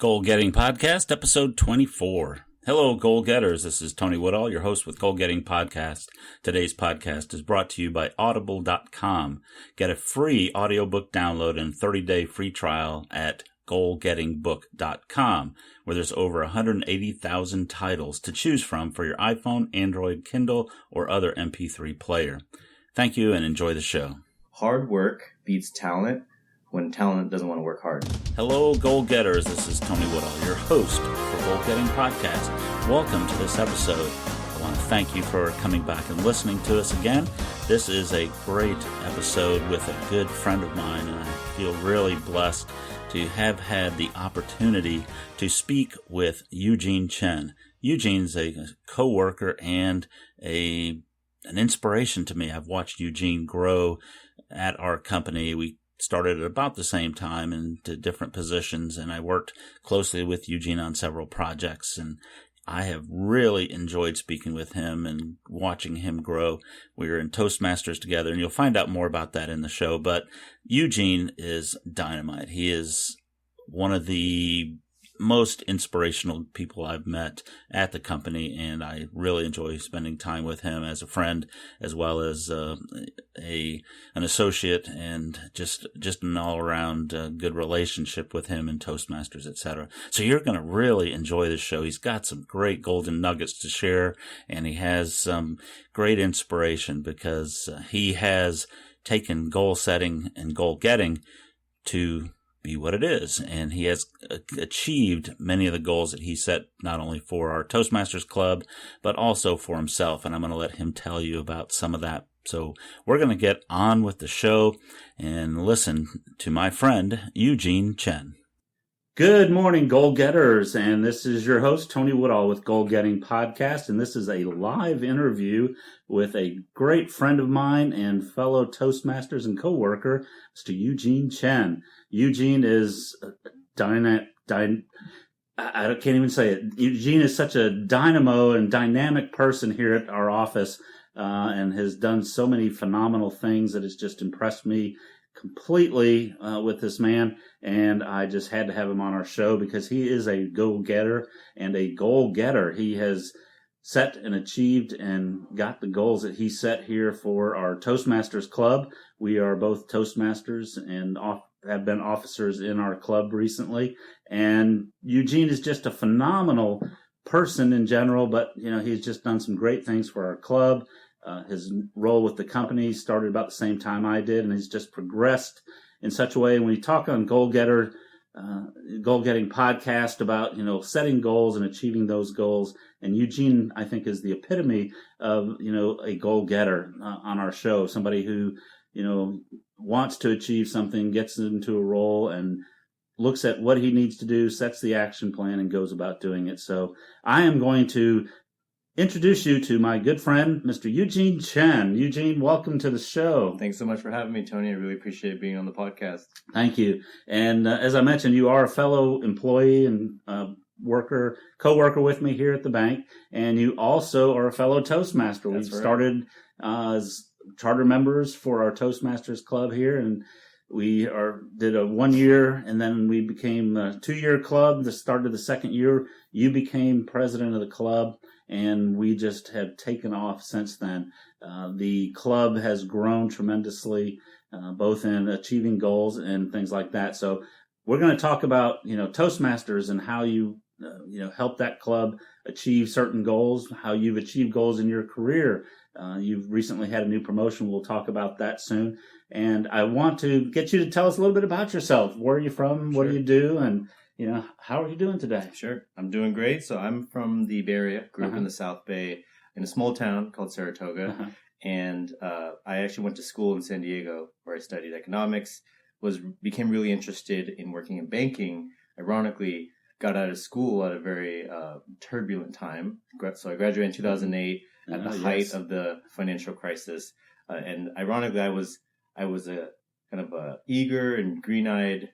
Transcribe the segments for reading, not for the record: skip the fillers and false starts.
Goal Getting Podcast, episode 24. Hello, goal getters. This is Tony Woodall, your host with Goal Getting Podcast. Today's podcast is brought to you by Audible.com. Get a free audiobook download and 30-day free trial at goalgettingbook.com, where there's over 180,000 titles to choose from for your iPhone, Android, Kindle, or other MP3 player. Thank you and enjoy the show. Hard work beats talent when talent doesn't want to work hard. Hello, goal getters. This is Tony Woodall, your host for Goal Getting Podcast. Welcome to this episode. I want to thank you for coming back and listening to us again. This is a great episode with a good friend of mine, and I feel really blessed to have had the opportunity to speak with Eugene Chen. Eugene's a co-worker and an inspiration to me. I've watched Eugene grow at our company. We started at about the same time into different positions, and I worked closely with Eugene on several projects, and I have really enjoyed speaking with him and watching him grow. We were in Toastmasters together, and you'll find out more about that in the show, but Eugene is dynamite. He is one of the most inspirational people I've met at the company, and I really enjoy spending time with him as a friend, as well as an associate, and just an all-around good relationship with him in Toastmasters, etc. So you're going to really enjoy this show. He's got some great golden nuggets to share, and he has some great inspiration because he has taken goal setting and goal getting to be what it is, and he has achieved many of the goals that he set not only for our Toastmasters Club, but also for himself, and I'm going to let him tell you about some of that. So we're going to get on with the show and listen to my friend, Eugene Chen. Good morning, goal getters, and this is your host, Tony Woodall with Goal Getting Podcast, and this is a live interview with a great friend of mine and fellow Toastmasters and co-worker, Mr. Eugene Chen. Eugene is I can't even say it. Eugene is such a dynamo and dynamic person here at our office, and has done so many phenomenal things that has just impressed me completely with this man, and I just had to have him on our show because he is a go-getter and a goal-getter. He has set and achieved and got the goals that he set here for our Toastmasters Club. We are both Toastmasters and have been officers in our club recently, and Eugene is just a phenomenal person in general, but he's just done some great things for our club. His role with the company started about the same time I did, and he's just progressed in such a way. When we talk on Goal Getting Podcast about, setting goals and achieving those goals, and Eugene, I think, is the epitome of, a goal getter on our show, somebody who, wants to achieve something, gets into a role, and looks at what he needs to do, sets the action plan, and goes about doing it. So I am going to introduce you to my good friend, Mr. Eugene Chen. Eugene, welcome to the show. Thanks so much for having me, Tony. I really appreciate being on the podcast. Thank you. And as I mentioned, you are a fellow employee and co-worker with me here at the bank, and you also are a fellow Toastmaster. That's We've right. started as charter members for our Toastmasters Club here, and we did a 1 year, and then we became a 2-year club. The start of the second year, you became president of the club, and we just have taken off since then. The club has grown tremendously, both in achieving goals and things like that. So we're going to talk about, Toastmasters and how you, help that club achieve certain goals, how you've achieved goals in your career. You've recently had a new promotion. We'll talk about that soon. And I want to get you to tell us a little bit about yourself. Where are you from? What do you do? And how are you doing today? Sure. I'm doing great. So I'm from the Bay Area, grew up in the South Bay in a small town called Saratoga. And I actually went to school in San Diego where I studied economics, became really interested in working in banking. Ironically, got out of school at a very turbulent time. So I graduated in 2008 at the height of the financial crisis. And ironically, I was a kind of a eager and green-eyed,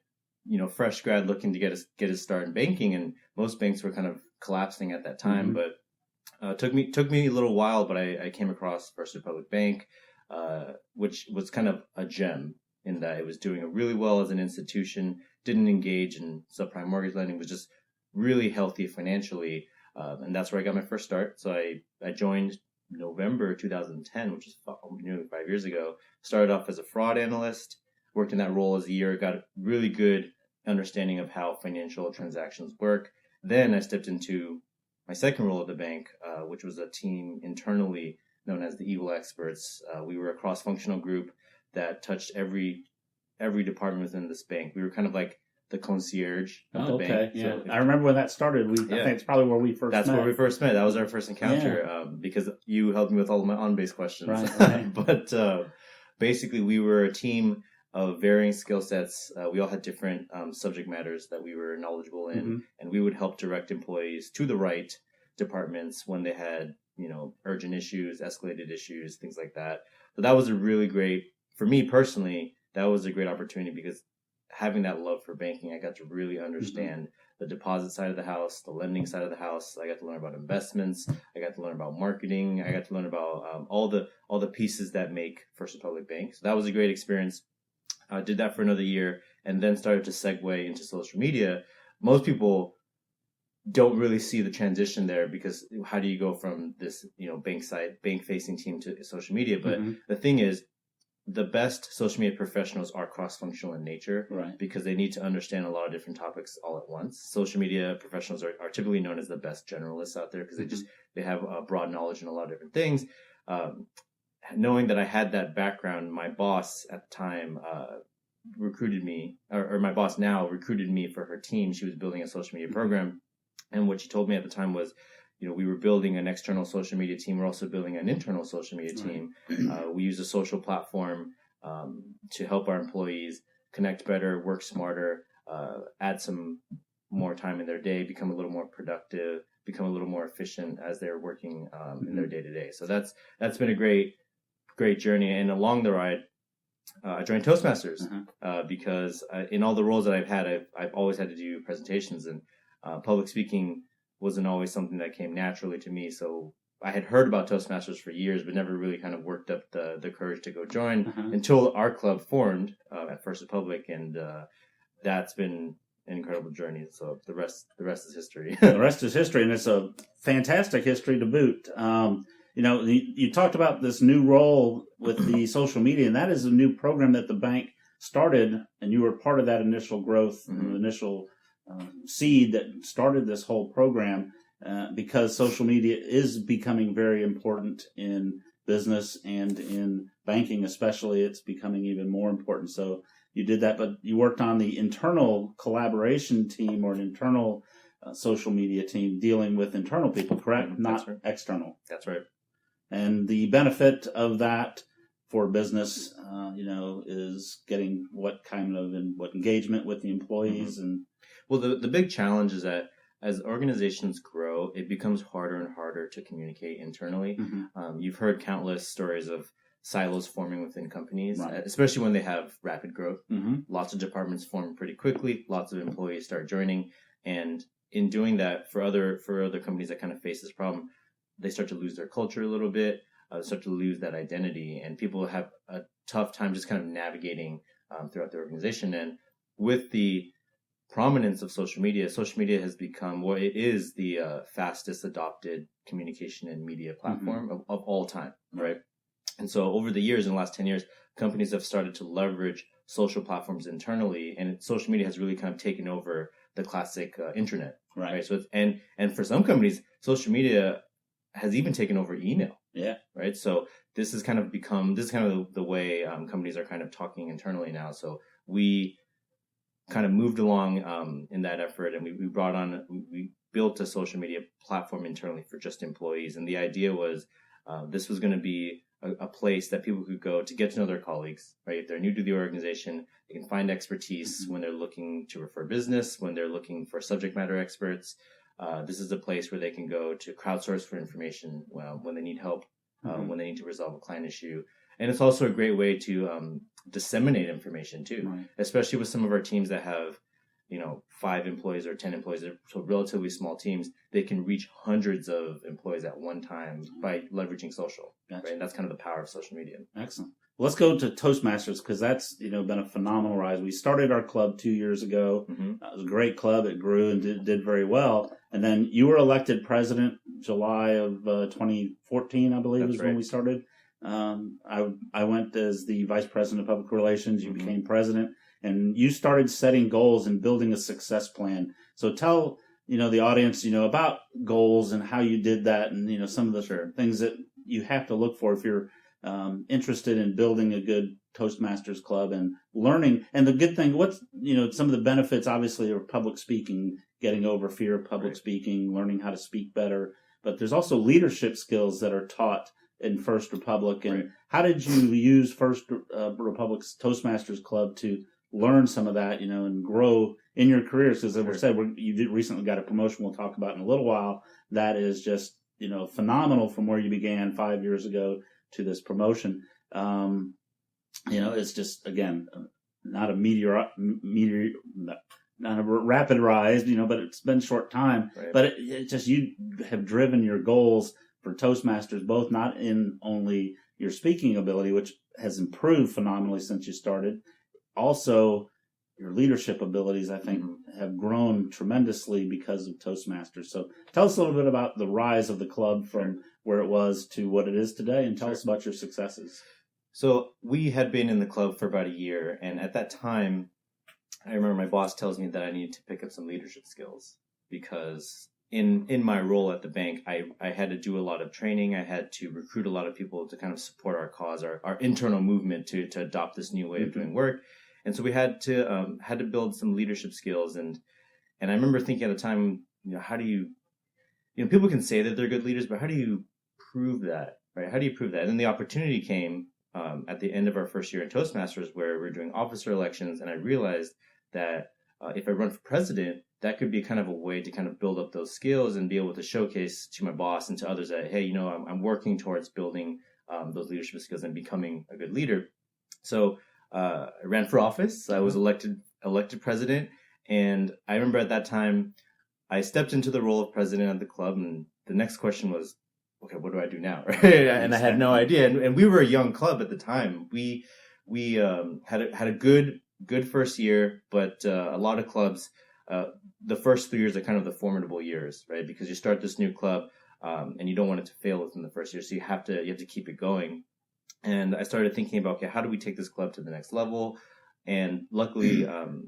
fresh grad looking to get his start in banking, and most banks were kind of collapsing at that time. But took me a little while, but I came across First Republic Bank, which was kind of a gem in that it was doing really well as an institution, didn't engage in subprime mortgage lending, was just really healthy financially. And that's where I got my first start. So I joined November 2010, which is nearly 5 years ago. Started off as a fraud analyst, worked in that role as a year, got a really good understanding of how financial transactions work. Then I stepped into my second role at the bank, which was a team internally known as the Evil Experts. We were a cross-functional group that touched every department within this bank. We were kind of like the concierge of the bank. Yeah. So I remember when that started. I think it's probably where we first met. That's where we first met. That was our first encounter, because you helped me with all of my on-base questions. Right. But basically, we were a team of varying skill sets. We all had different subject matters that we were knowledgeable in, and we would help direct employees to the right departments when they had, urgent issues, escalated issues, things like that. So that was a really great, for me personally, that was a great opportunity because having that love for banking, I got to really understand the deposit side of the house, the lending side of the house. I got to learn about investments. I got to learn about marketing. I got to learn about all the pieces that make First Republic Bank. So that was a great experience. I did that for another year and then started to segue into social media. Most people don't really see the transition there because how do you go from this, bank facing team to social media? But the thing is, the best social media professionals are cross-functional in nature, right? Because they need to understand a lot of different topics all at once. Social media professionals are typically known as the best generalists out there because they have a broad knowledge in a lot of different things. Knowing that I had that background, my boss at the time recruited me, or my boss now recruited me for her team. She was building a social media program. And what she told me at the time was, we were building an external social media team. We're also building an internal social media team. We use a social platform to help our employees connect better, work smarter, add some more time in their day, become a little more productive, become a little more efficient as they're working in their day-to-day. So that's been a great journey. And along the ride, I joined Toastmasters because in all the roles that I've had, I've always had to do presentations, and public speaking wasn't always something that came naturally to me. So I had heard about Toastmasters for years, but never really kind of worked up the courage to go join until our club formed at First Republic, and that's been an incredible journey. So the rest is history. The rest is history, and it's a fantastic history to boot. You talked about this new role with the social media, and that is a new program that the bank started, and you were part of that initial growth, initial seed that started this whole program, because social media is becoming very important in business and in banking especially. It's becoming even more important. So you did that, but you worked on the internal collaboration team or an internal social media team dealing with internal people, correct? Not right. External. That's right. And the benefit of that for business, is getting what engagement with the employees and. Well, the big challenge is that as organizations grow, it becomes harder and harder to communicate internally. You've heard countless stories of silos forming within companies, right, especially when they have rapid growth. Lots of departments form pretty quickly. Lots of employees start joining. And in doing that, for other companies that kind of face this problem, they start to lose their culture a little bit, start to lose that identity. And people have a tough time just kind of navigating throughout the organization. And with the prominence of social media has become it is the fastest adopted communication and media platform of all time, right? And so over the years, in the last 10 years, companies have started to leverage social platforms internally, and social media has really kind of taken over the classic intranet, right? So and for some companies, social media has even taken over email, right? So this is kind of the way companies are kind of talking internally now. So we kind of moved along in that effort, and we built a social media platform internally for just employees. And the idea was this was going to be a place that people could go to get to know their colleagues, right? If they're new to the organization, they can find expertise when they're looking to refer business, when they're looking for subject matter experts. This is a place where they can go to crowdsource for information when they need help, when they need to resolve a client issue. And it's also a great way to disseminate information too, especially with some of our teams that have, 5 employees or 10 employees, so relatively small teams. They can reach hundreds of employees at one time by leveraging social. Gotcha. Right? And that's kind of the power of social media. Excellent. Let's go to Toastmasters because that's been a phenomenal rise. We started our club 2 years ago. Mm-hmm. It was a great club. It grew and did very well. And then you were elected president July of 2014, I believe, is when we started. I went as the vice president of public relations. You became president, and you started setting goals and building a success plan. So tell the audience about goals and how you did that, and some of the things that you have to look for if you're interested in building a good Toastmasters club and learning. And the good thing, what's some of the benefits obviously of public speaking, getting over fear of public speaking, learning how to speak better. But there's also leadership skills that are taught in First Republic. And how did you use First Republic's Toastmasters Club to learn some of that, and grow in your careers? Because as I said, you recently got a promotion we'll talk about in a little while. That is just, phenomenal from where you began 5 years ago to this promotion. It's just, again, not a not a rapid rise, but it's been a short time. But it just, you have driven your goals for Toastmasters, both not in only your speaking ability, which has improved phenomenally since you started, also your leadership abilities, I think, have grown tremendously because of Toastmasters. So tell us a little bit about the rise of the club from where it was to what it is today, and tell us about your successes. So we had been in the club for about a year, and at that time, I remember my boss tells me that I needed to pick up some leadership skills because in my role at the bank, I had to do a lot of training. I had to recruit a lot of people to kind of support our cause, our internal movement to adopt this new way of doing work. And so we had to build some leadership skills. And I remember thinking at the time, how do you, people can say that they're good leaders, but how do you prove that, right? How do you prove that? And then the opportunity came at the end of our first year in Toastmasters where we were doing officer elections. And I realized that if I run for president, that could be kind of a way to kind of build up those skills and be able to showcase to my boss and to others that, hey, I'm working towards building those leadership skills and becoming a good leader. So I ran for office. I was elected president. And I remember at that time, I stepped into the role of president of the club. And the next question was, okay, what do I do now? And I had no idea. And we were a young club at the time. We had a good first year, but a lot of clubs, the first 3 years are kind of the formidable years, right? Because you start this new club and you don't want it to fail within the first year. So you have to keep it going. And I started thinking about, okay, how do we take this club to the next level? And luckily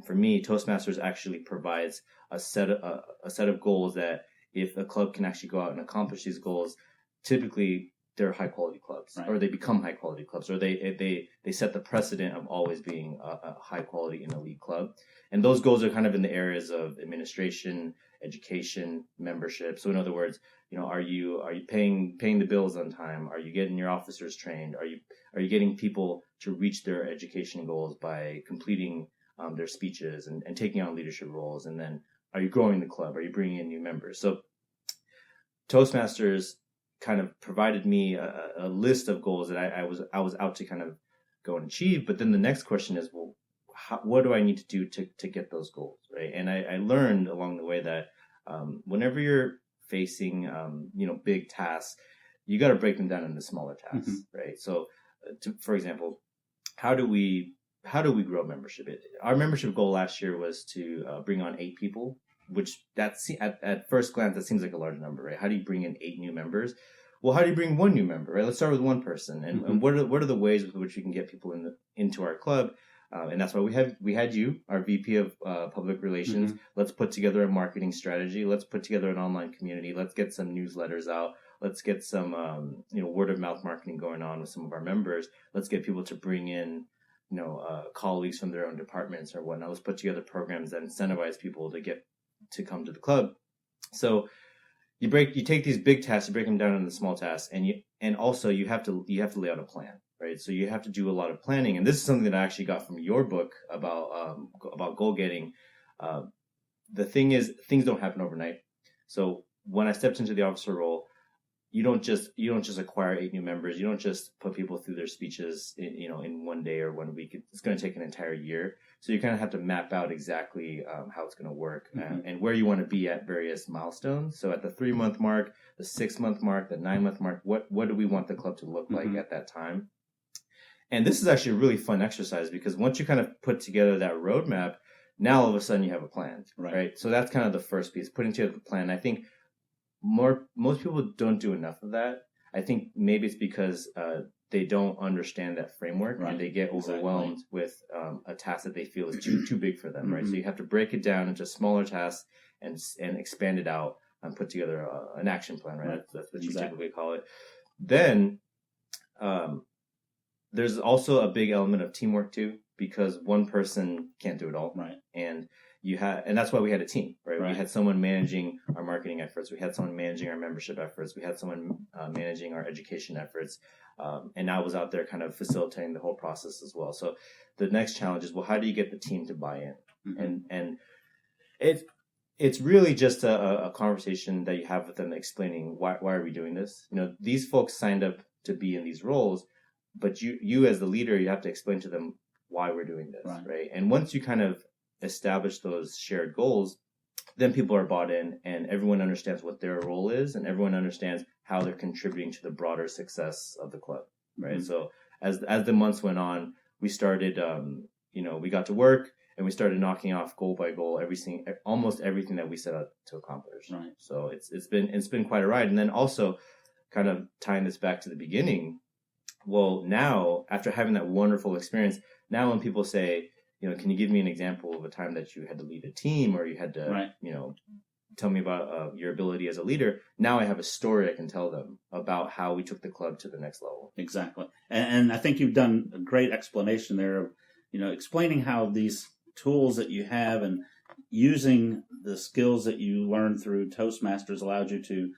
for me, Toastmasters actually provides a set of goals that if a club can actually go out and accomplish these goals, typically they're high quality clubs, or they become high quality clubs, or they set the precedent of always being a high quality and elite club. And those goals are kind of in the areas of administration, education, membership. So in other words, are you paying the bills on time? Are you getting your officers trained? Are you getting people to reach their education goals by completing their speeches and taking on leadership roles? And then are you growing the club? Are you bringing in new members? So Toastmasters kind of provided me a list of goals that I was out to kind of go and achieve. But then the next question is, well, what do I need to do to get those goals, right? And I learned along the way that whenever you're facing big tasks, you got to break them down into smaller tasks, right? So, for example, how do we grow membership? Our membership goal last year was to bring on 8 people, which at first glance that seems like a large number, right? How do you bring in 8 new members? Well, how do you bring 1 new member, right? Let's start with 1 person, and what are the ways with which we can get people into our club? And that's why we had you, our VP of public relations. Let's put together a marketing strategy. Let's put together an online community. Let's get some newsletters out. Let's get some word of mouth marketing going on with some of our members. Let's get people to bring in colleagues from their own departments or whatnot. Let's put together programs that incentivize people to come to the club. So you take these big tasks, you break them down into small tasks, and also you have to lay out a plan, right? So you have to do a lot of planning, and this is something that I actually got from your book about goal getting. The thing is, things don't happen overnight. So when I stepped into the officer role, you don't just acquire 8 new members. You don't just put people through their speeches in 1 day or 1 week. It's going to take an entire year. So you kind of have to map out exactly how it's going to work and where you want to be at various milestones. So at the 3-month mark, the 6-month mark, the 9-month mark, what do we want the club to look like at that time? And this is actually a really fun exercise because once you kind of put together that roadmap, now all of a sudden you have a plan, right? So that's kind of the first piece, putting together the plan. I think most people don't do enough of that. I think maybe it's because they don't understand that framework and they get overwhelmed with a task that they feel is too big for them, right? So you have to break it down into smaller tasks and expand it out and put together an action plan, right? That's what you typically call it. Then there's also a big element of teamwork too, because one person can't do it all, right? And that's why we had a team, right? We had someone managing our marketing efforts. We had someone managing our membership efforts. We had someone managing our education efforts. And I was out there kind of facilitating the whole process as well. So the next challenge is, well, how do you get the team to buy in? And it's really just a conversation that you have with them explaining why are we doing this? You know, these folks signed up to be in these roles, but you as the leader, you have to explain to them why we're doing this, right? And once you kind of establish those shared goals, then people are bought in and everyone understands what their role is and everyone understands how they're contributing to the broader success of the club, right? So as the months went on, we started, we got to work and we started knocking off goal by goal almost everything that we set out to accomplish. Right. So it's been quite a ride. And then also kind of tying this back to the beginning, well, now after having that wonderful experience, now when people say, can you give me an example of a time that you had to lead a team or you had to, tell me about your ability as a leader? Now I have a story I can tell them about how we took the club to the next level. Exactly. And I think you've done a great explanation there of, explaining how these tools that you have and using the skills that you learned through Toastmasters allowed you to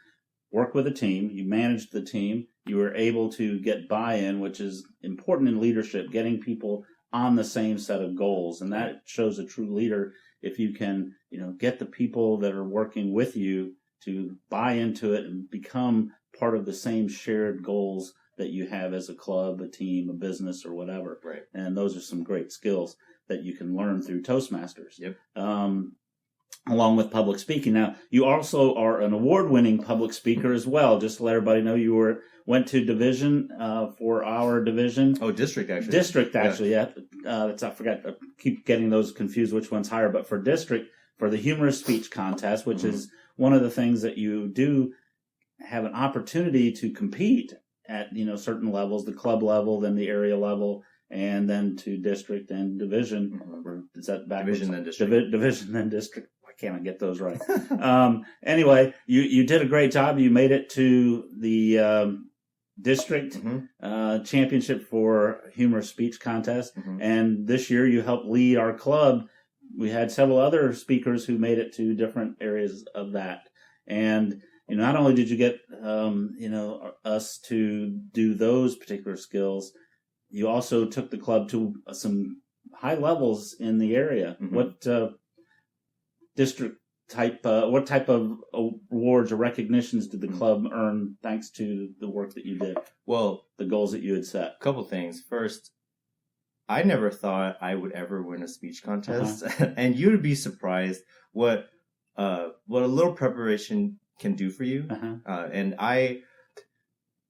work with a team. You managed the team. You were able to get buy-in, which is important in leadership, getting people on the same set of goals. And that shows a true leader if you can, get the people that are working with you to buy into it and become part of the same shared goals that you have as a club, a team, a business, or whatever. Right. And those are some great skills that you can learn through Toastmasters. Yep. Along with public speaking. Now, you also are an award-winning public speaker as well. Just to let everybody know, you went to division for our division. Oh, district, actually. District, actually, yeah. I forgot. I keep getting those confused which one's higher. But for district, for the humorous speech contest, which is one of the things that you do have an opportunity to compete at, certain levels, the club level, then the area level, and then to district and division. Or is that backwards? Division, then district. Division, then district. Can't I get those right? Anyway, you did a great job. You made it to the district championship for humorous speech contest. And this year you helped lead our club. We had several other speakers who made it to different areas of that. And not only did you get us to do those particular skills, you also took the club to some high levels in the area. What what type of awards or recognitions did the club earn thanks to the work that you did? Well, the goals that you had set. A couple things. First, I never thought I would ever win a speech contest, and you would be surprised what a little preparation can do for you. And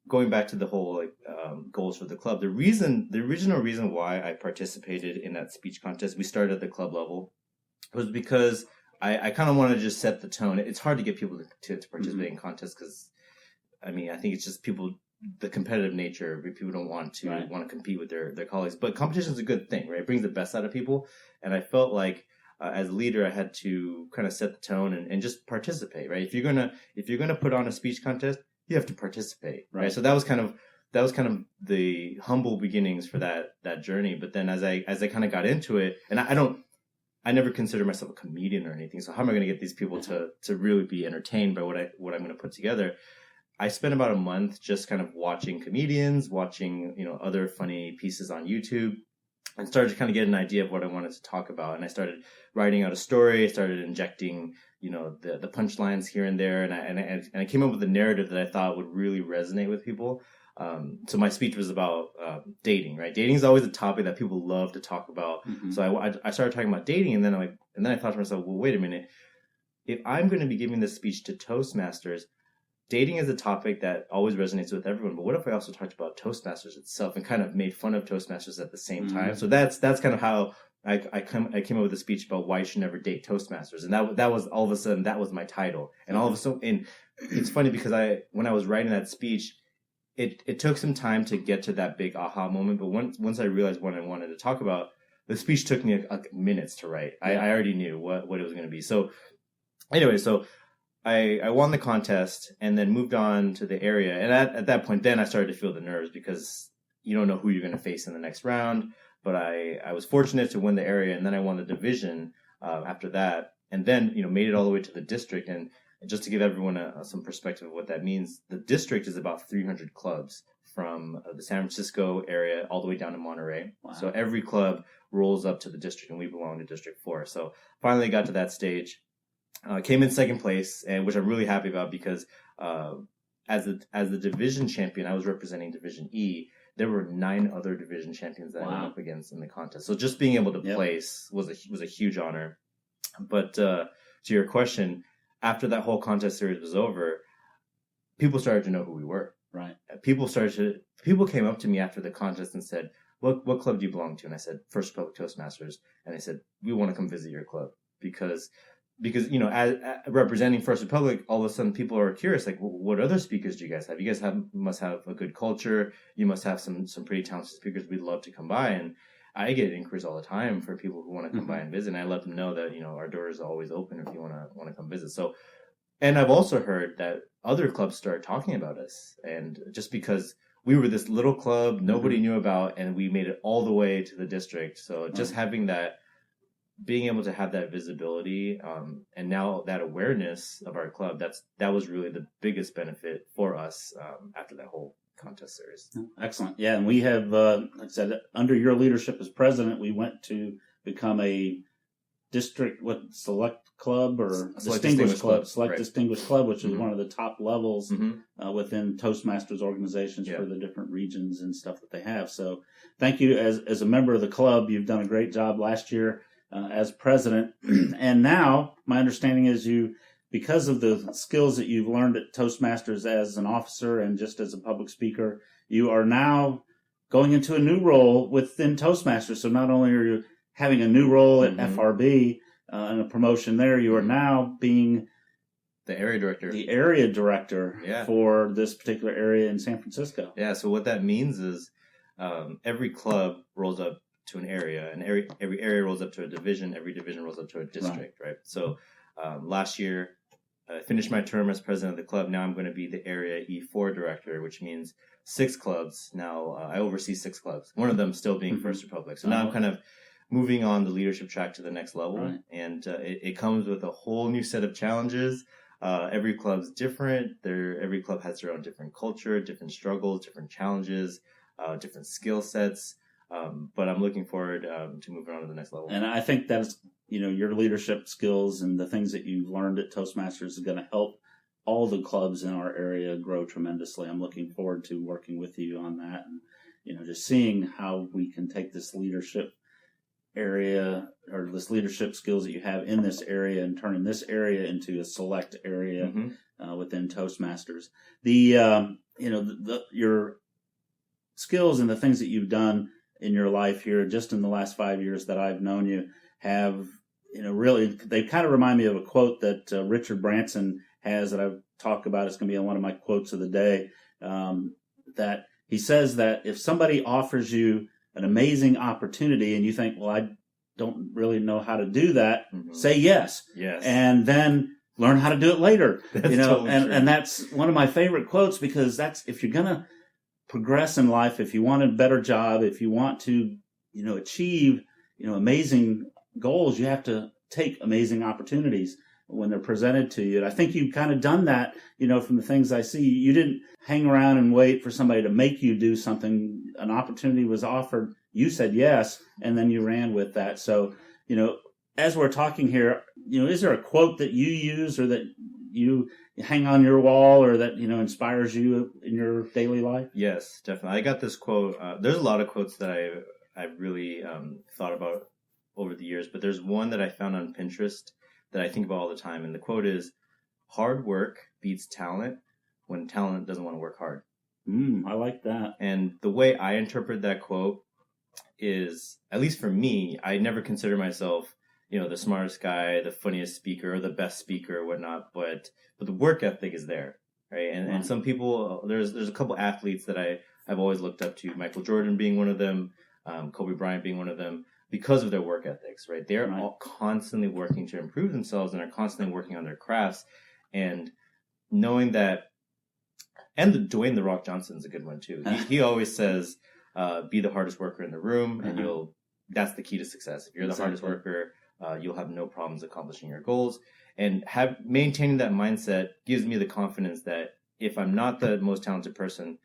going back to the whole goals for the club, the original reason why I participated in that speech contest, we started at the club level, was because I kind of want to just set the tone. It's hard to get people to participate in contests because, I think it's just the competitive nature. People don't want to compete with their colleagues. But competition is a good thing, right? It brings the best out of people. And I felt like as a leader, I had to kind of set the tone and just participate, right? If you're gonna put on a speech contest, you have to participate, right? So that was kind of the humble beginnings for that journey. But then as I kind of got into it, and I never consider myself a comedian or anything. So how am I going to get these people to really be entertained by what I'm going to put together? I spent about a month just kind of watching comedians, watching, other funny pieces on YouTube, and started to kind of get an idea of what I wanted to talk about. And I started writing out a story. I started injecting, the punchlines here and there. And I came up with a narrative that I thought would really resonate with people. So my speech was about dating, right? Dating is always a topic that people love to talk about. So I started talking about dating, and then I thought to myself, well, wait a minute. If I'm going to be giving this speech to Toastmasters, dating is a topic that always resonates with everyone, but what if I also talked about Toastmasters itself and kind of made fun of Toastmasters at the same time? So that's kind of how I came up with a speech about why you should never date Toastmasters, and that was all of a sudden that was my title, and all of a sudden, and it's funny because when I was writing that speech, it took some time to get to that big aha moment, but once I realized what I wanted to talk about, the speech took me minutes to write. I already knew what it was going to be. So anyway, so I won the contest and then moved on to the area. And at that point, then I started to feel the nerves because you don't know who you're going to face in the next round. But I was fortunate to win the area, and then I won the division after that. And then, made it all the way to the district. And just to give everyone some perspective of what that means, the district is about 300 clubs from the San Francisco area all the way down to Monterey. Wow. So every club rolls up to the district, and we belong to District 4. So finally got to that stage. Came in second place, and which I'm really happy about because as the division champion, I was representing Division E. There were 9 other division champions that I went up against in the contest. So just being able to place was a huge honor. But to your question, after that whole contest series was over, people started to know who we were. Right. People came up to me after the contest and said, "What club do you belong to?" And I said, First Republic Toastmasters. And they said, "We want to come visit your club because as representing First Republic, all of a sudden people are curious, like, what other speakers do you guys have? You guys must have a good culture. You must have some pretty talented speakers. We'd love to come by." And I get inquiries all the time for people who want to come by and visit. And I let them know that, our doors are always open if you want to come visit. So, and I've also heard that other clubs started talking about us. And just because we were this little club nobody knew about, and we made it all the way to the district. So just having that, being able to have that visibility, and now that awareness of our club, that was really the biggest benefit for us after that whole contest series. Excellent. Yeah, and we have, like I said, under your leadership as president, we went to become a district select club or distinguished club, distinguished club, which is one of the top levels within Toastmasters organizations for the different regions and stuff that they have. So thank you as a member of the club. You've done a great job last year as president. And now my understanding is because of the skills that you've learned at Toastmasters as an officer and just as a public speaker, you are now going into a new role within Toastmasters. So not only are you having a new role at FRB and a promotion there, you are now being the area director for this particular area in San Francisco. Yeah, so what that means is every club rolls up to an area, and every area rolls up to a division, every division rolls up to a district, right? So last year, I finished my term as president of the club. Now I'm going to be the area E4 director, which means 6 clubs. Now I oversee 6 clubs, one of them still being First Republic. So now I'm kind of moving on the leadership track to the next level, and it comes with a whole new set of challenges. Every club's different. Every club has their own different culture, different struggles, different challenges, different skill sets. But I'm looking forward to moving on to the next level. And I think that's, your leadership skills and the things that you've learned at Toastmasters is going to help all the clubs in our area grow tremendously. I'm looking forward to working with you on that and, just seeing how we can take this leadership area or this leadership skills that you have in this area and turning this area into a select area within Toastmasters. Your skills and the things that you've done in your life here, just in the last 5 years that I've known you, have, really, they kind of remind me of a quote that Richard Branson has that I've talked about. It's going to be one of my quotes of the day, that he says that if somebody offers you an amazing opportunity and you think, well, I don't really know how to do that, say yes. Yes. And then learn how to do it later. That's totally true. And that's one of my favorite quotes, because that's, if you're going to progress in life, if you want a better job, if you want to, achieve, amazing goals, you have to take amazing opportunities when they're presented to you. And I think you've kind of done that, from the things I see. You didn't hang around and wait for somebody to make you do something. An opportunity was offered, you said yes, and then you ran with that. So, as we're talking here, is there a quote that you use or that you hang on your wall or that, inspires you in your daily life? Yes, definitely. I got this quote. There's a lot of quotes that I've really thought about over the years, but there's one that I found on Pinterest that I think about all the time. And the quote is, "Hard work beats talent when talent doesn't want to work hard. I like that. And the way I interpret that quote is, at least for me, I never consider myself, the smartest guy, the funniest speaker, or the best speaker, or whatnot. But the work ethic is there, right? And some people, there's a couple athletes that I've always looked up to. Michael Jordan being one of them, Kobe Bryant being one of them, because of their work ethics, right? They're all constantly working to improve themselves and are constantly working on their crafts, and knowing that. And Dwayne "The Rock" Johnson's a good one too. He always says, "Be the hardest worker in the room, and that's the key to success. If you're the hardest worker, you'll have no problems accomplishing your goals." And maintaining that mindset gives me the confidence that if I'm not the most talented person,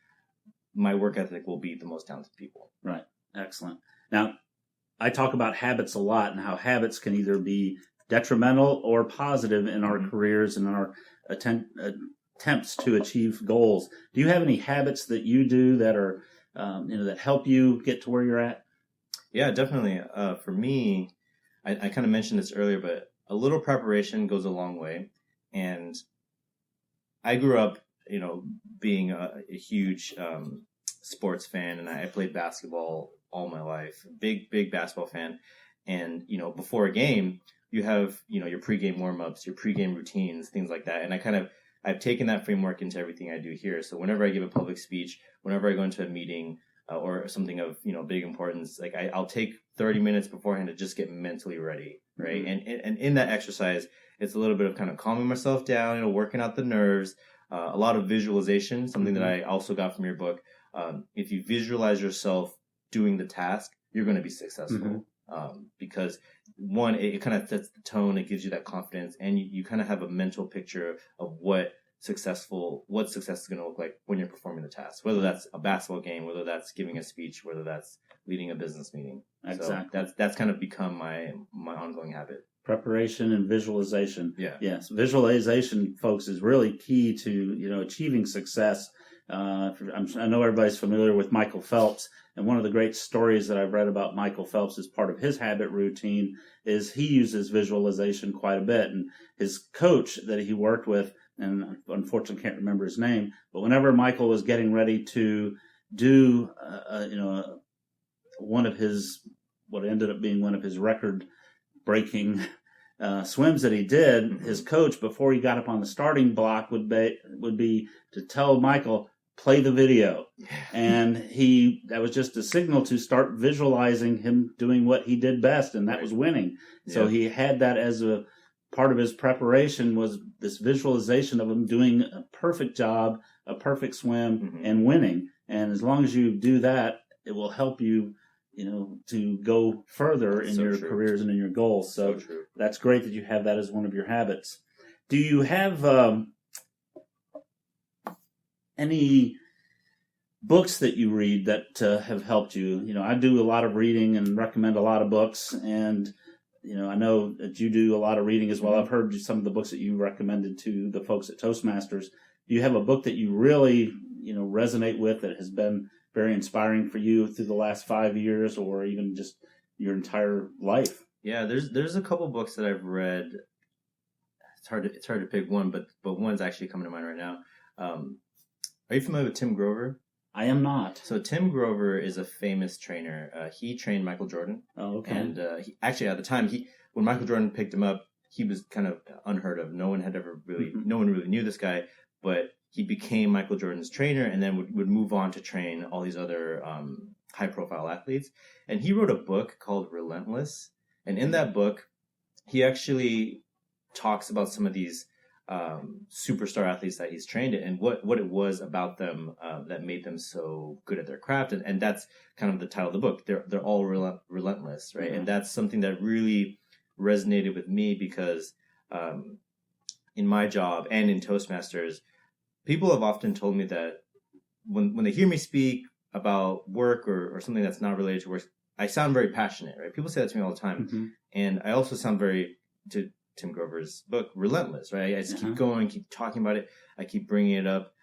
my work ethic will beat the most talented people. Right. Excellent. Now, I talk about habits a lot, and how habits can either be detrimental or positive in our careers and in our attempts to achieve goals. Do you have any habits that you do that are, that help you get to where you're at? Yeah, definitely. For me, I kind of mentioned this earlier, but a little preparation goes a long way. And I grew up, being a huge sports fan, and I played basketball all my life. Big basketball fan. And, before a game, you have, your pregame warm-ups, your pregame routines, things like that. And I've taken that framework into everything I do here. So whenever I give a public speech, whenever I go into a meeting or something of, big importance, like I'll take 30 minutes beforehand to just get mentally ready, right? And in that exercise, it's a little bit of kind of calming myself down, working out the nerves, a lot of visualization, something that I also got from your book. If you visualize yourself doing the task, you're going to be successful. Because one, it kind of sets the tone, it gives you that confidence, and you kind of have a mental picture of what success is going to look like when you're performing the task, whether that's a basketball game, whether that's giving a speech, whether that's leading a business meeting. Exactly. So that's kind of become my ongoing habit. Preparation and visualization. Yeah. Yes. Visualization, folks, is really key to, achieving success. I know everybody's familiar with Michael Phelps, and one of the great stories that I've read about Michael Phelps as part of his habit routine is he uses visualization quite a bit. And his coach that he worked with, and unfortunately can't remember his name, but whenever Michael was getting ready to do, what ended up being one of his record-breaking swims that he did, his coach, before he got up on the starting block, would be to tell Michael, play the video. And that was just a signal to start visualizing him doing what he did best, and that was winning. So he had that as a part of his preparation, was this visualization of him doing a perfect job, a perfect swim, and winning. And as long as you do that, it will help you, to go further in your careers and in your goals. So that's great that you have that as one of your habits. Do you have any books that you read that have helped you? I do a lot of reading and recommend a lot of books, and I know that you do a lot of reading as well. I've heard some of the books that you recommended to the folks at Toastmasters. Do you have a book that you really resonate with, that has been very inspiring for you through the last 5 years, or even just your entire life? Yeah, there's a couple books that I've read. It's hard to pick one, but one's actually coming to mind right now. Are you familiar with Tim Grover? I am not. So Tim Grover is a famous trainer. He trained Michael Jordan. Oh, okay. And he, actually, at the time, when Michael Jordan picked him up, he was kind of unheard of. No one really knew this guy, but he became Michael Jordan's trainer, and then would move on to train all these other high-profile athletes. And he wrote a book called Relentless. And in that book, he actually talks about some of these superstar athletes that he's trained and what it was about them that made them so good at their craft. And that's kind of the title of the book. They're all relentless, right? And that's something that really resonated with me, because in my job and in Toastmasters, people have often told me that when they hear me speak about work or something that's not related to work, I sound very passionate, right? People say that to me all the time. And I also sound very, to Tim Grover's book, relentless, right? I just keep going, keep talking about it. I keep bringing it up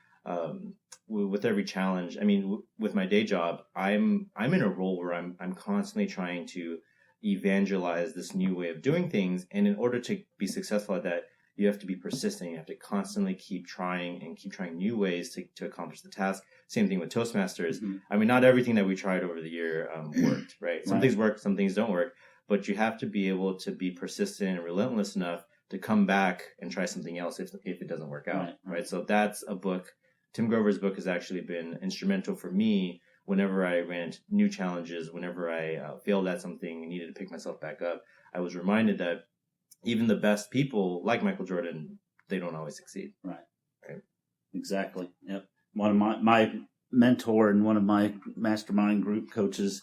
with every challenge. I mean, with my day job, I'm in a role where I'm constantly trying to evangelize this new way of doing things. And in order to be successful at that, you have to be persistent. You have to constantly keep trying and keep trying new ways to accomplish the task. Same thing with Toastmasters. Mm-hmm. I mean, not everything that we tried over the year worked, right? Some things work, some things don't work, but you have to be able to be persistent and relentless enough to come back and try something else if it doesn't work out, right? So that's a book. Tim Grover's book has actually been instrumental for me whenever I ran into new challenges, whenever I failed at something and needed to pick myself back up. I was reminded that even the best people, like Michael Jordan, they don't always succeed. Right. Exactly. Yep. One of my mentor and one of my mastermind group coaches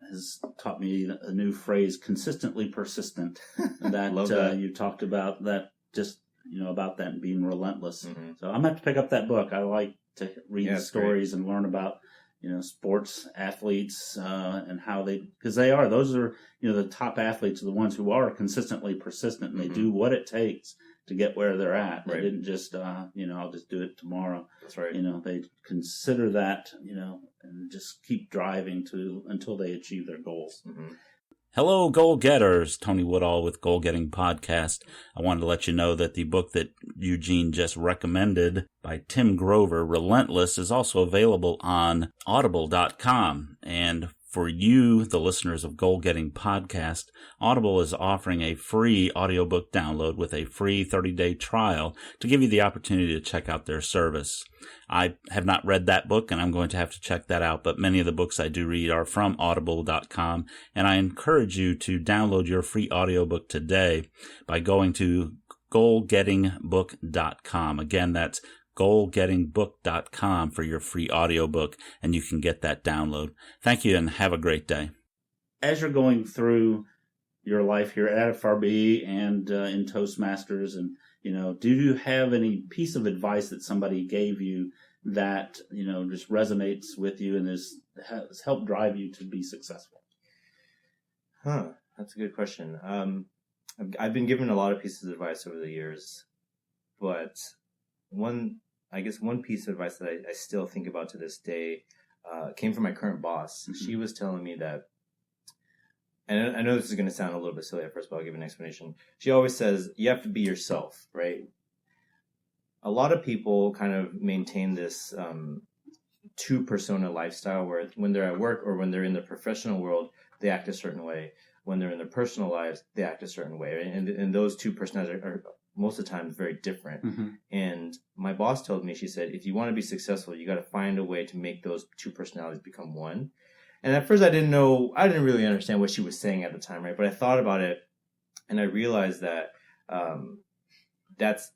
has taught me a new phrase, consistently persistent. That you talked about that, just, about that and being relentless. Mm-hmm. So I'm going to have to pick up that book. I like to read stories and learn about, sports athletes and how because those are, the top athletes are the ones who are consistently persistent and they do what it takes to get where they're at. They didn't just, I'll just do it tomorrow. That's right. They consider that, and just keep driving until they achieve their goals. Mm-hmm. Hello, goal getters. Tony Woodall with Goal Getting Podcast. I wanted to let you know that the book that Eugene just recommended by Tim Grover, Relentless, is also available on audible.com. And for you, the listeners of Goal Getting Podcast, Audible is offering a free audiobook download with a free 30-day trial to give you the opportunity to check out their service. I have not read that book, and I'm going to have to check that out, but many of the books I do read are from audible.com, and I encourage you to download your free audiobook today by going to goalgettingbook.com. Again, that's goalgettingbook.com for your free audiobook, and you can get that download. Thank you, and have a great day. As you're going through your life here at FRB and in Toastmasters, and do you have any piece of advice that somebody gave you that just resonates with you and has helped drive you to be successful? That's a good question. I've been given a lot of pieces of advice over the years, but one piece of advice that I still think about to this day came from my current boss. Mm-hmm. She was telling me that, and I know this is going to sound a little bit silly at first, but I'll give an explanation. She always says, you have to be yourself, right? A lot of people kind of maintain this two-persona lifestyle where when they're at work or when they're in the professional world, they act a certain way. When they're in their personal lives, they act a certain way. Right? And those two personalities are most of the time very different. Mm-hmm. And my boss told me, she said, if you want to be successful, you got to find a way to make those two personalities become one. And at first I didn't really understand what she was saying at the time, right? But I thought about it and I realized that that's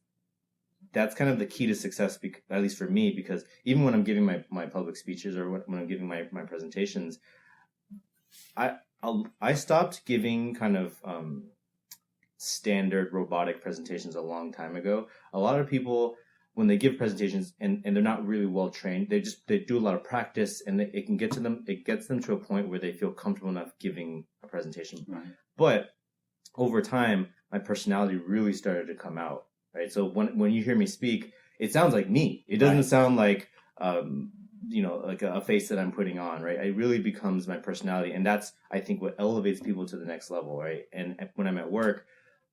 kind of the key to success, at least for me, because even when I'm giving my public speeches or when I'm giving my presentations, I stopped giving kind of standard robotic presentations a long time ago. A lot of people, when they give presentations and they're not really well trained, they do a lot of practice and it gets them to a point where they feel comfortable enough giving a presentation. Right. But over time, my personality really started to come out, right? So when you hear me speak, it sounds like me. It doesn't sound like, like a face that I'm putting on, right? It really becomes my personality. And that's, I think, what elevates people to the next level, right? And when I'm at work,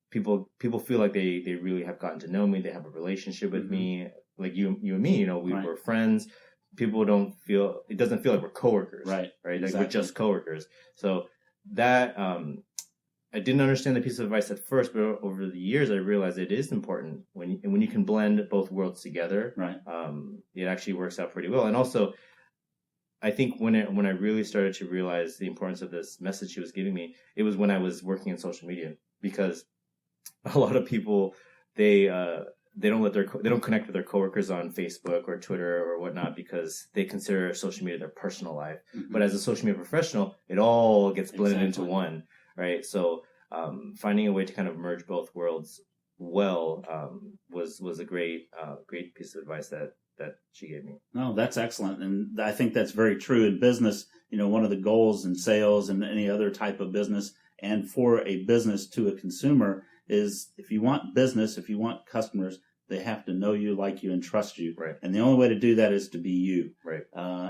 people feel like they really have gotten to know me. They have a relationship with me, like you and me. We're friends. People it doesn't feel like we're coworkers, right? Like exactly. We're just coworkers. So that I didn't understand the piece of advice at first, but over the years I realized it is important when you can blend both worlds together. Right. It actually works out pretty well. And also, I think when I really started to realize the importance of this message she was giving me, it was when I was working in social media, because a lot of people they don't connect with their coworkers on Facebook or Twitter or whatnot because they consider social media their personal life. Mm-hmm. But as a social media professional, it all gets blended into one, right? So finding a way to kind of merge both worlds well was a great piece of advice that she gave me. No, that's excellent, and I think that's very true in business. One of the goals in sales and any other type of business, and for a business to a consumer, is if you want customers, they have to know you, like you, and trust you. Right. And the only way to do that is to be you. Right.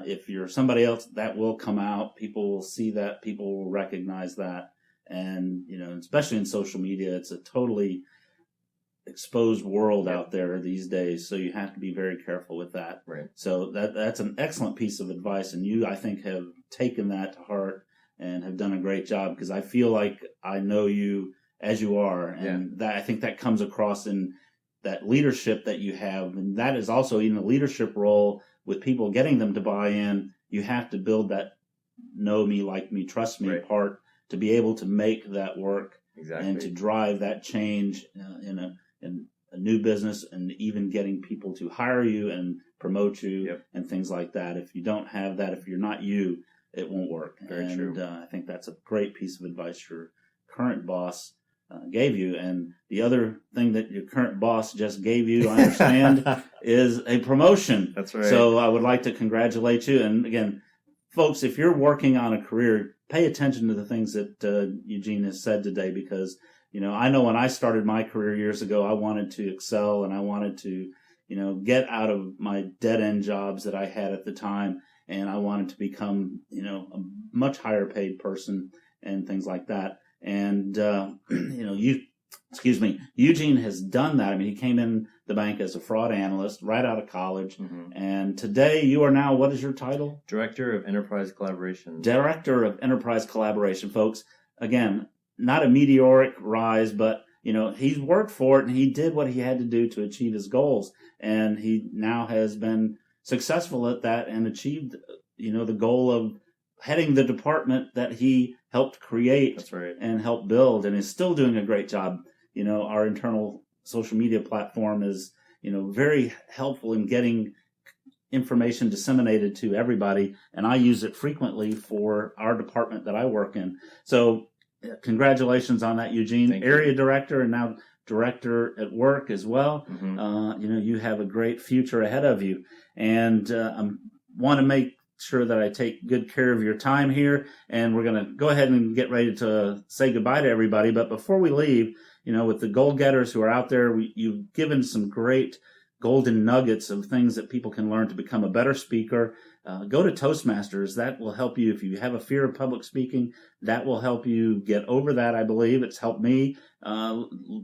If you're somebody else, that will come out. People will see that. People will recognize that. And, especially in social media, it's exposed world out there these days, so you have to be very careful with that. Right. So that's an excellent piece of advice, and you, I think, have taken that to heart and have done a great job, because I feel like I know you as you are, and that I think that comes across in that leadership that you have, and that is also in the leadership role with people, getting them to buy in. You have to build that know me, like me, trust me part to be able to make that work and to drive that change in a new business, and even getting people to hire you and promote you and things like that. If you don't have that, if you're not you, it won't work. Very true. I think that's a great piece of advice your current boss gave you. And the other thing that your current boss just gave you, I understand, is a promotion. That's right. So I would like to congratulate you. And again, folks, if you're working on a career, pay attention to the things that Eugene has said today, because, I know when I started my career years ago, I wanted to excel, and I wanted to, get out of my dead-end jobs that I had at the time, and I wanted to become, a much higher paid person and things like that. And, Eugene has done that. I mean, he came in the bank as a fraud analyst right out of college. Mm-hmm. And today you are now, what is your title? Director of Enterprise Collaboration. Director of Enterprise Collaboration, folks. Again, not a meteoric rise, but, he's worked for it, and he did what he had to do to achieve his goals. And he now has been successful at that and achieved, the goal of heading the department that he helped create. That's right. And helped build, and is still doing a great job. Our internal social media platform is, very helpful in getting information disseminated to everybody, and I use it frequently for our department that I work in. So congratulations on that, Eugene. Thank you. Area director and now director at work as well. Mm-hmm. You have a great future ahead of you, and I want to make sure that I take good care of your time here, and we're going to go ahead and get ready to say goodbye to everybody. But before we leave, with the goal getters who are out there, you've given some great golden nuggets of things that people can learn to become a better speaker. Go to Toastmasters. That will help you if you have a fear of public speaking. That will help you get over that, I believe. It's helped me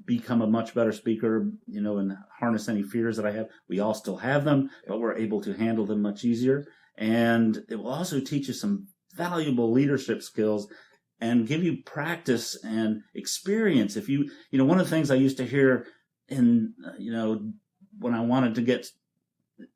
become a much better speaker, and harness any fears that I have. We all still have them, but we're able to handle them much easier. And it will also teach you some valuable leadership skills and give you practice and experience. If one of the things I used to hear in, when I wanted to get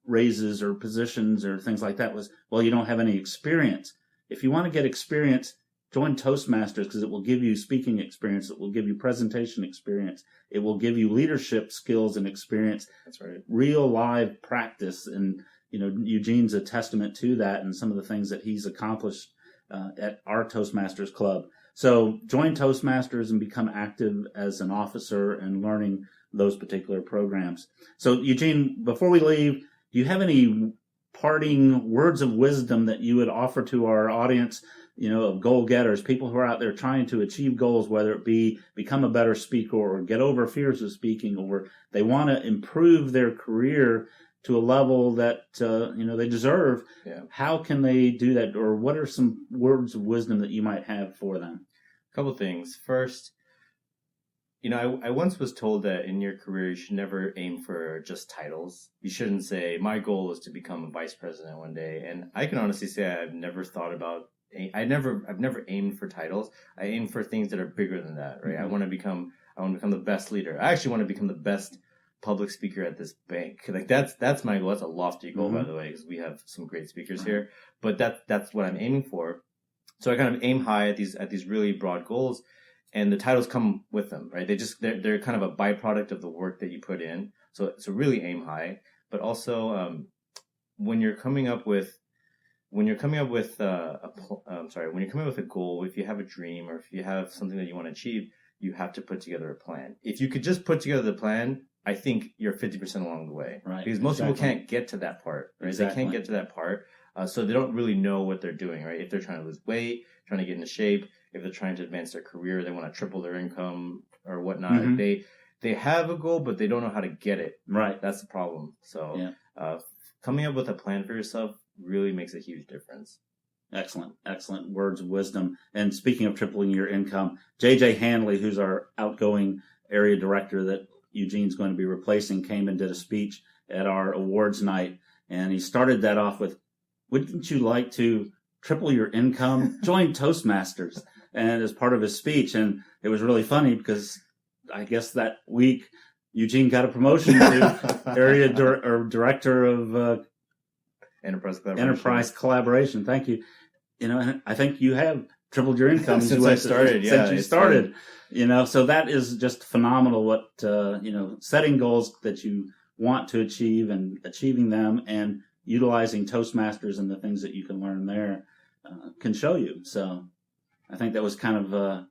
raises or positions or things like that was, well, you don't have any experience. If you want to get experience, join Toastmasters, because it will give you speaking experience. It will give you presentation experience. It will give you leadership skills and experience. That's right. Real live practice. And Eugene's a testament to that, and some of the things that he's accomplished at our Toastmasters club. So join Toastmasters and become active as an officer and learning those particular programs. So Eugene, before we leave, do you have any parting words of wisdom that you would offer to our audience, of goal getters, people who are out there trying to achieve goals, whether it be become a better speaker or get over fears of speaking, or they want to improve their career to a level that they deserve? Yeah. How can they do that, or what are some words of wisdom that you might have for them? A couple things. First, I once was told that in your career you should never aim for just titles. You shouldn't say, my goal is to become a vice president one day. And I can honestly say I've never thought about. I've never aimed for titles. I aim for things that are bigger than that, right? Mm-hmm. I want to become the best leader. I actually want to become the best public speaker at this bank. Like that's my goal. That's a lofty goal, mm-hmm. by the way, because we have some great speakers mm-hmm. here. But that's what I'm aiming for. So I kind of aim high at these really broad goals, and the titles come with them, right? They're kind of a byproduct of the work that you put in. So really aim high, but also when you're coming up with a goal, if you have a dream or if you have something that you want to achieve, you have to put together a plan. If you could just put together the plan, I think you're 50% along the way, right? Because most people can't get to that part, right? Exactly. They can't get to that part, so they don't really know what they're doing, right? If they're trying to lose weight, trying to get into shape, if they're trying to advance their career, they want to triple their income or whatnot. Mm-hmm. They have a goal, but they don't know how to get it. Right. That's the problem. So coming up with a plan for yourself really makes a huge difference. Excellent words of wisdom. And speaking of tripling your income, JJ Hanley, who's our outgoing area director that Eugene's going to be replacing came and did a speech at our awards night. And he started that off with, wouldn't you like to triple your income? Join Toastmasters. And as part of his speech. And it was really funny because I guess that week Eugene got a promotion to area director of Enterprise Collaboration. Thank you. And I think you have tripled your income since I started. Since you started. So that is just phenomenal. What setting goals that you want to achieve and achieving them, and utilizing Toastmasters and the things that you can learn there can show you. So I think that was kind of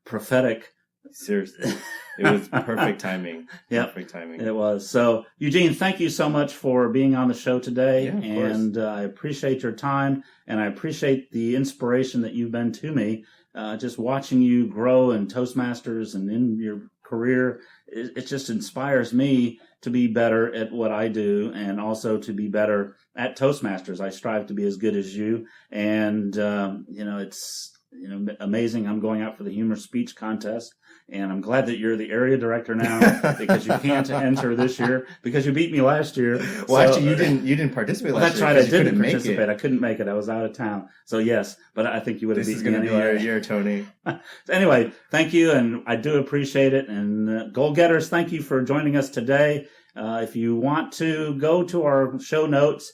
prophetic. Seriously, it was perfect timing. Yeah, perfect timing. It was. So, Eugene, thank you so much for being on the show today, and I appreciate your time, and I appreciate the inspiration that you've been to me. Just watching you grow in Toastmasters and in your career, it just inspires me to be better at what I do, and also to be better at Toastmasters. I strive to be as good as you, and it's amazing. I'm going out for the humor speech contest. And I'm glad that you're the area director now, because you can't enter this year because you beat me last year. Well, actually, you didn't participate last year. That's right. I didn't participate. I couldn't make it. I was out of town. So yes, but I think you would have beat me anyway. This is going to be your year, Tony. So anyway, thank you, and I do appreciate it. And goal getters, thank you for joining us today. If you want to go to our show notes,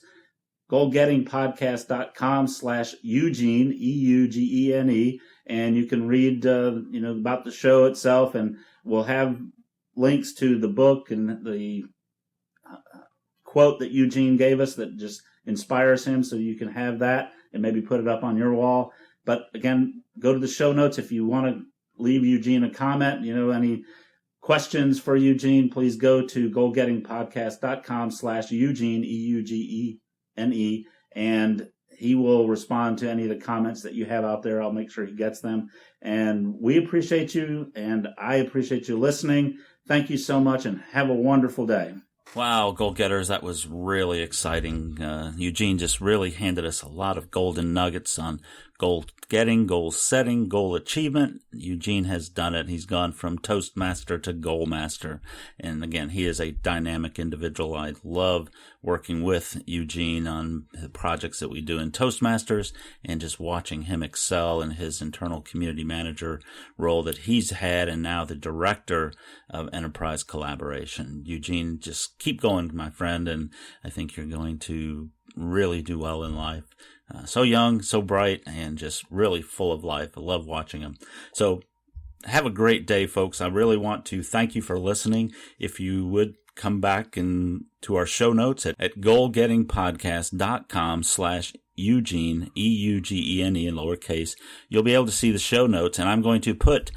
goalgettingpodcast.com/Eugene, EUGENE, and you can read, about the show itself, and we'll have links to the book and the quote that Eugene gave us that just inspires him, so you can have that and maybe put it up on your wall. But again, go to the show notes if you want to leave Eugene a comment, any questions for Eugene, please go to goalgettingpodcast.com/Eugene, EUGENE, and he will respond to any of the comments that you have out there. I'll make sure he gets them. And we appreciate you, and I appreciate you listening. Thank you so much, and have a wonderful day. Wow, goal getters, that was really exciting. Eugene just really handed us a lot of golden nuggets on goal getting, goal setting, goal achievement. Eugene has done it. He's gone from Toastmaster to Goal Master. And again, he is a dynamic individual. I love working with Eugene on the projects that we do in Toastmasters, and just watching him excel in his internal community manager role that he's had, and now the director of Enterprise Collaboration. Eugene, just keep going, my friend, and I think you're going to really do well in life. So young, so bright, and just really full of life. I love watching him. So have a great day, folks. I really want to thank you for listening. If you would come back to our show notes at goalgettingpodcast.com/Eugene, EUGENE in lowercase, you'll be able to see the show notes. And I'm going to put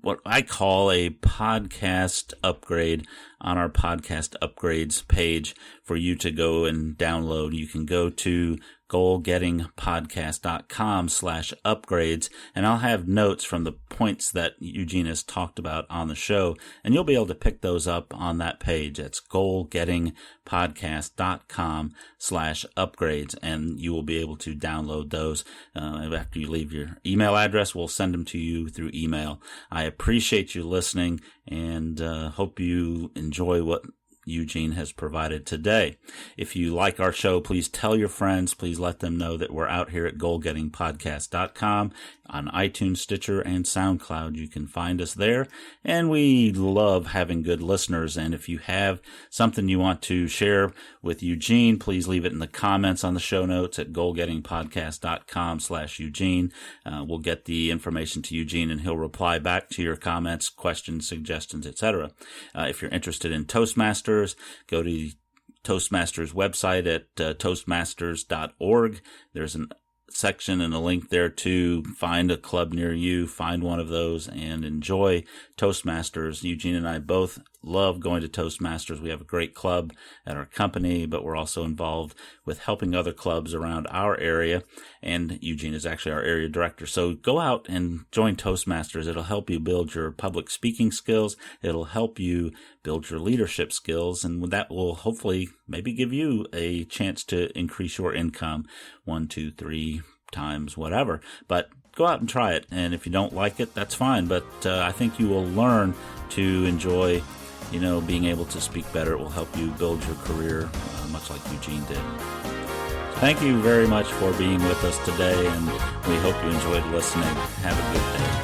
what I call a podcast upgrade on our podcast upgrades page for you to go and download. You can go to goalgettingpodcast.com/upgrades, and I'll have notes from the points that Eugene has talked about on the show, and you'll be able to pick those up on that page. That's goalgettingpodcast.com/upgrades, and you will be able to download those. After you leave your email address, we'll send them to you through email. I appreciate you listening, and hope you enjoy what Eugene has provided today. If you like our show, please tell your friends. Please let them know that we're out here at goalgettingpodcast.com on iTunes, Stitcher, and SoundCloud. You can find us there, and we love having good listeners. And if you have something you want to share with Eugene, please leave it in the comments on the show notes at goalgettingpodcast.com/Eugene. We'll get the information to Eugene, and he'll reply back to your comments, questions, suggestions, etc. If you're interested in Toastmasters, go to Toastmasters website at toastmasters.org. There's a section and a link there to find a club near you, find one of those, and enjoy Toastmasters. Eugene and I both love going to Toastmasters. We have a great club at our company, but we're also involved with helping other clubs around our area, and Eugene is actually our area director. So go out and join Toastmasters. It'll help you build your public speaking skills. It'll help you build your leadership skills, and that will hopefully maybe give you a chance to increase your income 1, 2, 3 times, whatever. But go out and try it, and if you don't like it, that's fine. But I think you will learn to enjoy, being able to speak better. It will help you build your career, much like Eugene did. Thank you very much for being with us today, and we hope you enjoyed listening. Have a good day.